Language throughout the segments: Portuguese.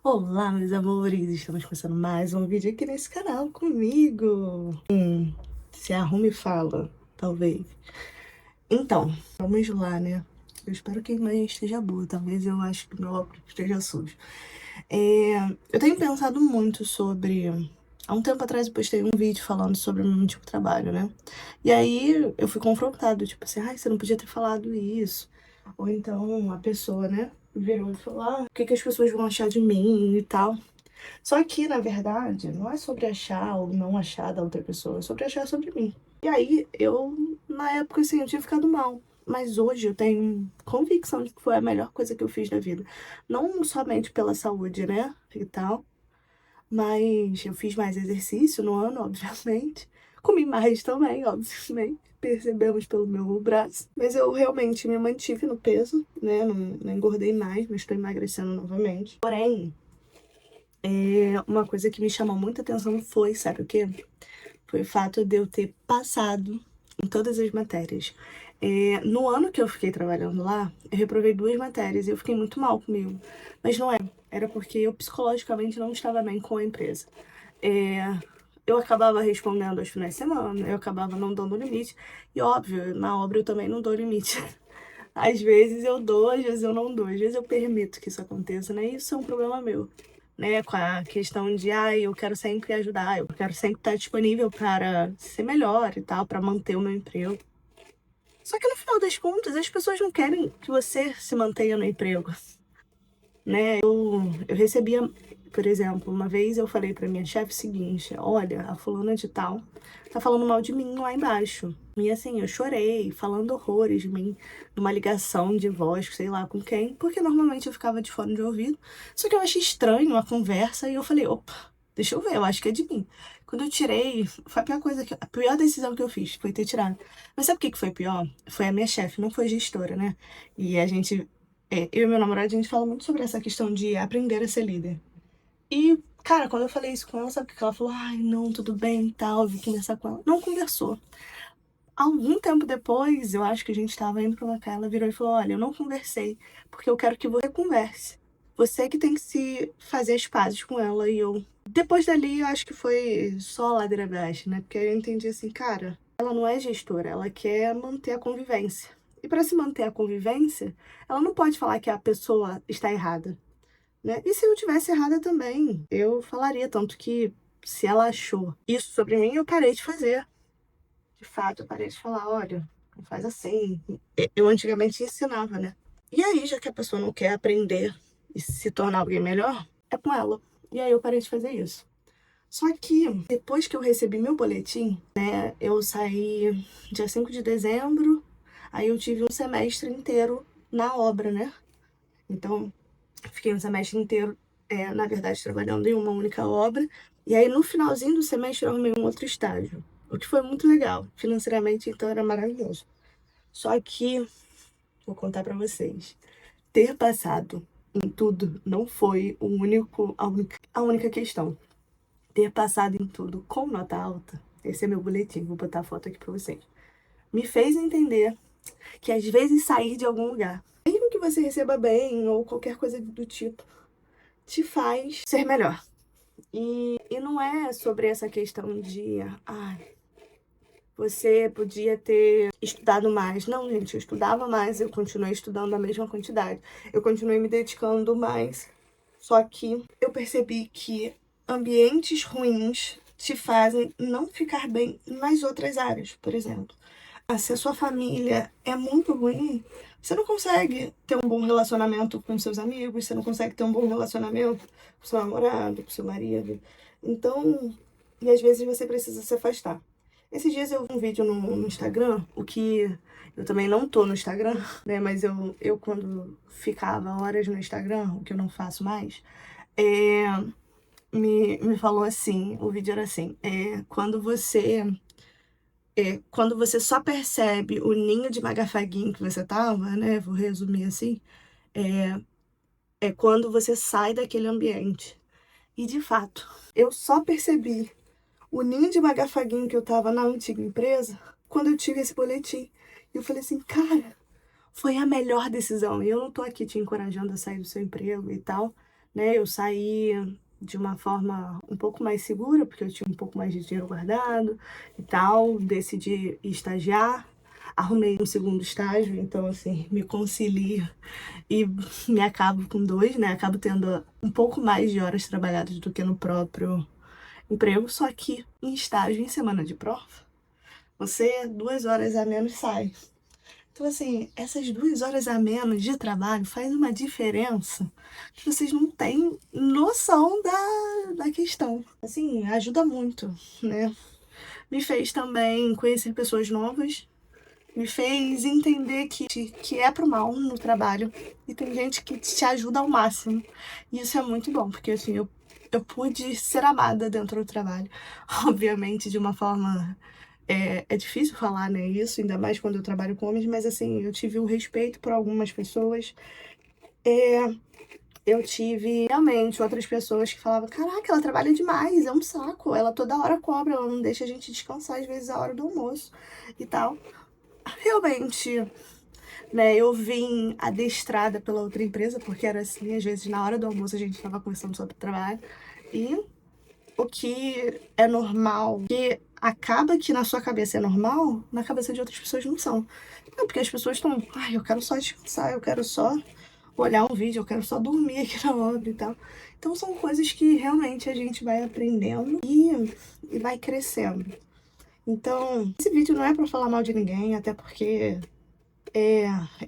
Olá, meus amores! Estamos começando mais um vídeo aqui nesse canal comigo. Se arruma e fala, talvez. Então, vamos lá, né? Eu espero que a imagem esteja boa. Talvez eu acho que meu óculos esteja sujo. Eu tenho pensado muito sobre... Há um tempo atrás eu postei um vídeo falando sobre o meu antigo trabalho, né? E aí eu fui confrontado, tipo assim, ai, você não podia ter falado isso. Ou então a pessoa, né, virou e falou, o que que as pessoas vão achar de mim e tal. Só que, na verdade, não é sobre achar ou não achar da outra pessoa, é sobre achar sobre mim. E aí, na época, assim, eu tinha ficado mal. Mas hoje eu tenho convicção de que foi a melhor coisa que eu fiz na vida. Não somente pela saúde, né, e tal, mas eu fiz mais exercício no ano, obviamente. Comi mais também, obviamente. Percebemos pelo meu braço. Mas eu realmente me mantive no peso, né, não engordei mais, mas estou emagrecendo novamente. Porém, uma coisa que me chamou muita atenção foi, sabe o quê? Foi o fato de eu ter passado em todas as matérias. No ano que eu fiquei trabalhando lá, eu reprovei 2 matérias e eu fiquei muito mal comigo. Mas não era porque eu psicologicamente não estava bem com a empresa. Eu acabava respondendo aos finais de semana, eu acabava não dando limite. E óbvio, na obra eu também não dou limite. Às vezes eu dou, às vezes eu não dou, às vezes eu permito que isso aconteça, né? Isso é um problema meu, né? Com a questão de, eu quero sempre ajudar, eu quero sempre estar disponível para ser melhor e tal, para manter o meu emprego. Só que no final das contas, as pessoas não querem que você se mantenha no emprego, né? Eu recebia, por exemplo, uma vez eu falei pra minha chefe o seguinte: olha, a fulana de tal tá falando mal de mim lá embaixo. E assim, eu chorei, falando horrores de mim, numa ligação de voz, sei lá com quem, porque normalmente eu ficava de fone de ouvido. Só que eu achei estranho a conversa e eu falei: opa, deixa eu ver, eu acho que é de mim. Quando eu tirei, foi a pior coisa, a pior decisão que eu fiz foi ter tirado. Mas sabe o que que foi pior? Foi a minha chefe, não foi a gestora, né? E a gente eu e meu namorado, a gente fala muito sobre essa questão de aprender a ser líder. E, cara, quando eu falei isso com ela, sabe o que ela falou? Ai, não, tudo bem e tal, eu vim conversar com ela. Não conversou. Algum tempo depois, eu acho que a gente tava indo pra uma casa, ela virou e falou: olha, eu não conversei, porque eu quero que você converse. Você que tem que se fazer as pazes com ela. E eu. Depois dali, eu acho que foi só ladeira abaixo, né? Porque eu entendi assim, cara, ela não é gestora, ela quer manter a convivência. E para se manter a convivência, ela não pode falar que a pessoa está errada, né? E se eu tivesse errada também, eu falaria, tanto que se ela achou isso sobre mim, eu parei de fazer. De fato, eu parei de falar, olha, não faz assim. Eu antigamente ensinava, né? E aí, já que a pessoa não quer aprender e se tornar alguém melhor, é com ela. E aí eu parei de fazer isso. Só que, depois que eu recebi meu boletim, né, eu saí dia 5 de dezembro, aí eu tive um semestre inteiro na obra, né? Então, fiquei um semestre inteiro, na verdade, trabalhando em uma única obra. E aí, no finalzinho do semestre, eu arrumei um outro estágio, o que foi muito legal. Financeiramente, então, era maravilhoso. Só que, vou contar pra vocês, ter passado em tudo não foi a única questão. Ter passado em tudo com nota alta, esse é meu boletim, vou botar a foto aqui pra vocês, me fez entender que às vezes sair de algum lugar, mesmo que você receba bem ou qualquer coisa do tipo, te faz ser melhor. E não é sobre essa questão de, você podia ter estudado mais. Não, gente, eu estudava mais, eu continuei estudando a mesma quantidade. Eu continuei me dedicando mais. Só que eu percebi que ambientes ruins te fazem não ficar bem nas outras áreas, por exemplo. Se a sua família é muito ruim, você não consegue ter um bom relacionamento com seus amigos, você não consegue ter um bom relacionamento com seu namorado, com seu marido. Então, e às vezes você precisa se afastar. Esses dias eu vi um vídeo no Instagram, o que eu também não tô no Instagram, né? Mas eu quando ficava horas no Instagram, o que eu não faço mais, é, me falou assim, o vídeo era assim, quando você só percebe o ninho de magafaguinho que você tava, né? Vou resumir assim, é, é quando você sai daquele ambiente. E de fato, eu só percebi o ninho de magafaguinho que eu tava na antiga empresa quando eu tive esse boletim. E eu falei assim, cara, foi a melhor decisão. E eu não tô aqui te encorajando a sair do seu emprego e tal. né? Eu saí de uma forma um pouco mais segura, porque eu tinha um pouco mais de dinheiro guardado e tal. Decidi estagiar, arrumei um segundo estágio, então assim, me concilio e me acabo com dois, né? Acabo tendo um pouco mais de horas trabalhadas do que no próprio emprego, só que em estágio, em semana de prova, você 2 horas a menos sai. Então, assim, essas 2 horas a menos de trabalho faz uma diferença que vocês não têm noção da questão. Assim, ajuda muito, né? Me fez também conhecer pessoas novas, me fez entender que é pro mal no trabalho e tem gente que te ajuda ao máximo. E isso é muito bom, porque assim, eu pude ser amada dentro do trabalho. Obviamente, de uma forma. É difícil falar, né, isso, ainda mais quando eu trabalho com homens, mas assim, eu tive o respeito por algumas pessoas. É, eu tive realmente outras pessoas que falavam: caraca, ela trabalha demais, é um saco, ela toda hora cobra, ela não deixa a gente descansar, às vezes, a hora do almoço e tal. Realmente, né, eu vim adestrada pela outra empresa, porque era assim, às vezes na hora do almoço a gente estava conversando sobre o trabalho, e o que é normal, que acaba que na sua cabeça é normal, na cabeça de outras pessoas não são. Não, porque as pessoas estão, ai, eu quero só descansar, eu quero só olhar um vídeo, eu quero só dormir aqui na obra e tal. Então são coisas que realmente a gente vai aprendendo e vai crescendo. Então, esse vídeo não é pra falar mal de ninguém, até porque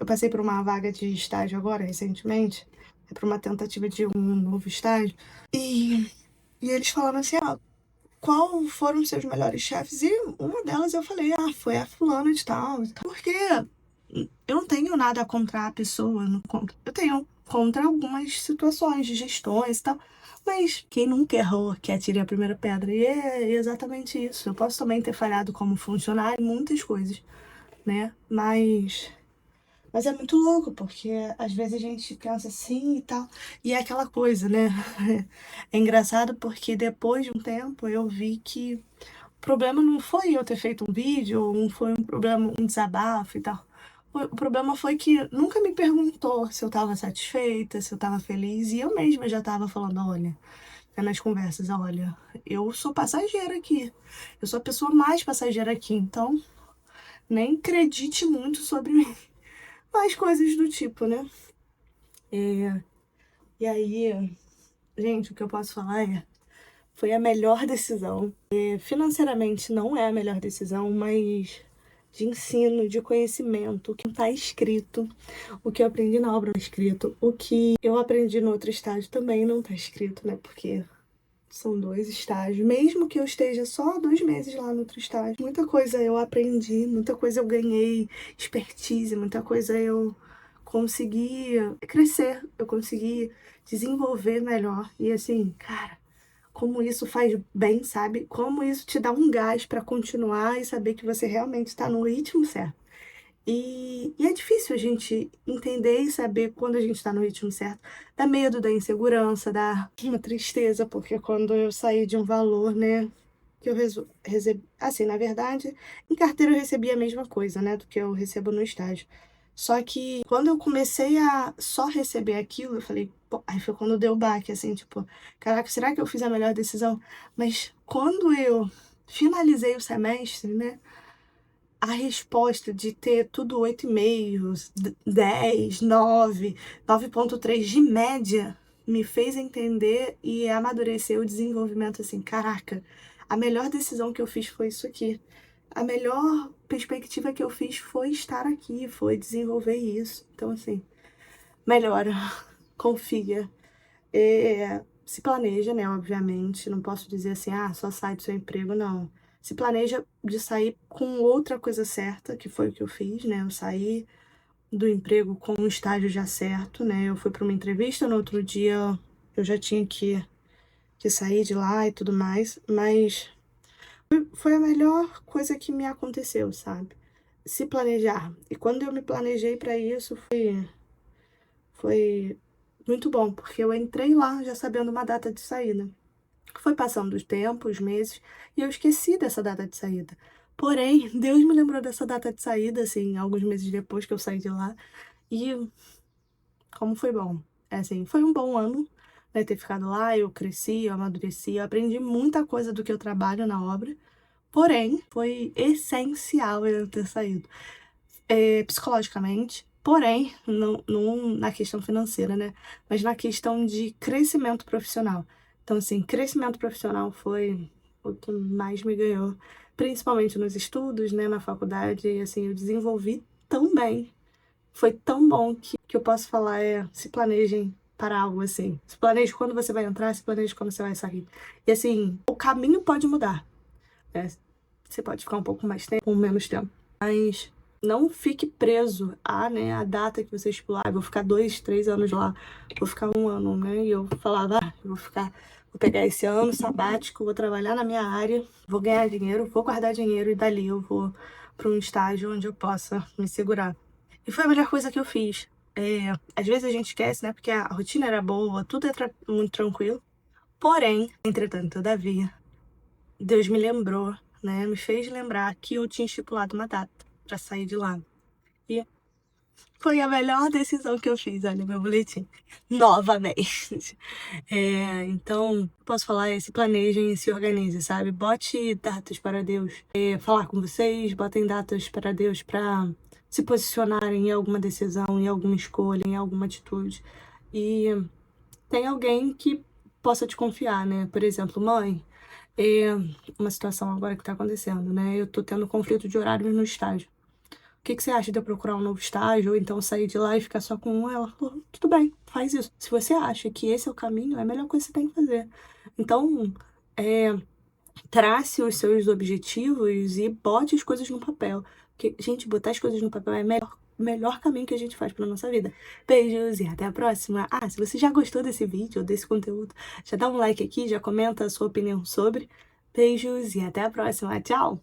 eu passei por uma vaga de estágio agora, recentemente, para uma tentativa de um novo estágio, e eles falaram assim, qual foram os seus melhores chefes? E uma delas eu falei, foi a fulana de tal, porque eu não tenho nada contra a pessoa, eu tenho contra algumas situações de gestões e tal, mas quem nunca errou que atire a primeira pedra, e é exatamente isso. Eu posso também ter falhado como funcionário em muitas coisas, né, mas é muito louco, porque às vezes a gente pensa assim e tal, e é aquela coisa, né? É engraçado porque depois de um tempo eu vi que o problema não foi eu ter feito um vídeo, ou não foi um problema, um desabafo e tal. O problema foi que nunca me perguntou se eu estava satisfeita, se eu estava feliz, e eu mesma já estava falando, olha, nas conversas, olha, eu sou passageira aqui, eu sou a pessoa mais passageira aqui, então nem acredite muito sobre mim. Mais coisas do tipo, né? E aí, gente, o que eu posso falar foi a melhor decisão. Financeiramente não é a melhor decisão, mas de ensino, de conhecimento, o que está escrito, o que eu aprendi na obra não está escrito, o que eu aprendi no outro estágio também não está escrito, né? Porque são 2 estágios. Mesmo que eu esteja só 2 meses lá no outro estágio, muita coisa eu aprendi, muita coisa eu ganhei expertise, muita coisa eu consegui crescer, eu consegui desenvolver melhor. E assim, cara, como isso faz bem, sabe? Como isso te dá um gás para continuar e saber que você realmente está no ritmo certo. E é difícil a gente entender e saber quando a gente está no ritmo certo. Dá medo, da insegurança, dá uma tristeza, porque quando eu saí de um valor, né, que eu recebi. Assim, na verdade, em carteira eu recebi a mesma coisa, né, do que eu recebo no estágio. Só que quando eu comecei a só receber aquilo, eu falei, pô, aí foi quando deu o baque, assim, tipo, caraca, será que eu fiz a melhor decisão? Mas quando eu finalizei o semestre, né? A resposta de ter tudo 8,5, 10, 9, 9,3 de média me fez entender e amadurecer o desenvolvimento assim, caraca, a melhor decisão que eu fiz foi isso aqui. A melhor perspectiva que eu fiz foi estar aqui, foi desenvolver isso. Então, assim, melhora, confia. Se planeja, né? Obviamente. Não posso dizer assim, só sai do seu emprego, não. Se planeja de sair com outra coisa certa, que foi o que eu fiz, né? Eu saí do emprego com um estágio já certo, né? Eu fui para uma entrevista, no outro dia eu já tinha que sair de lá e tudo mais, mas foi a melhor coisa que me aconteceu, sabe? Se planejar. E quando eu me planejei para isso, foi muito bom, porque eu entrei lá já sabendo uma data de saída. Foi passando os tempos, os meses, e eu esqueci dessa data de saída. Porém, Deus me lembrou dessa data de saída, assim, alguns meses depois que eu saí de lá. E como foi bom. É assim, foi um bom ano, né, ter ficado lá, eu cresci, eu amadureci, eu aprendi muita coisa do que eu trabalho na obra, porém, foi essencial eu ter saído. Psicologicamente, porém, não na questão financeira, né, mas na questão de crescimento profissional. Então, assim, crescimento profissional foi o que mais me ganhou, principalmente nos estudos, né, na faculdade, e assim, eu desenvolvi tão bem, foi tão bom que eu posso falar se planejem para algo assim. Se planeje quando você vai entrar, se planeje quando você vai sair. E assim, o caminho pode mudar, né? Você pode ficar um pouco mais tempo, ou menos tempo. Mas não fique preso né, a data que você estipular. Eu vou ficar 2, 3 anos lá, vou ficar 1 ano, né? E eu falava, vou pegar esse ano sabático, vou trabalhar na minha área, vou ganhar dinheiro, vou guardar dinheiro e dali eu vou para um estágio onde eu possa me segurar. E foi a melhor coisa que eu fiz. Às vezes a gente esquece, né? Porque a rotina era boa, tudo é muito tranquilo. Porém, entretanto, todavia, Deus me lembrou, né? Me fez lembrar que eu tinha estipulado uma data pra sair de lá. E foi a melhor decisão que eu fiz, olha, meu boletim. Novamente. Então, posso falar, se planejem e se organizem, sabe? Bote datas para Deus falar com vocês, botem datas para Deus para se posicionarem em alguma decisão, em alguma escolha, em alguma atitude. E tem alguém que possa te confiar, né? Por exemplo, mãe, uma situação agora que tá acontecendo, né? Eu tô tendo conflito de horários no estágio. O que que você acha de eu procurar um novo estágio ou então sair de lá e ficar só com um? Ela falou, tudo bem, faz isso. Se você acha que esse é o caminho, é a melhor coisa que você tem que fazer. Então, trace os seus objetivos e bote as coisas no papel. Porque, gente, botar as coisas no papel é o melhor caminho que a gente faz pra nossa vida. Beijos e até a próxima. Ah, se você já gostou desse vídeo ou desse conteúdo, já dá um like aqui, já comenta a sua opinião sobre. Beijos e até a próxima. Tchau!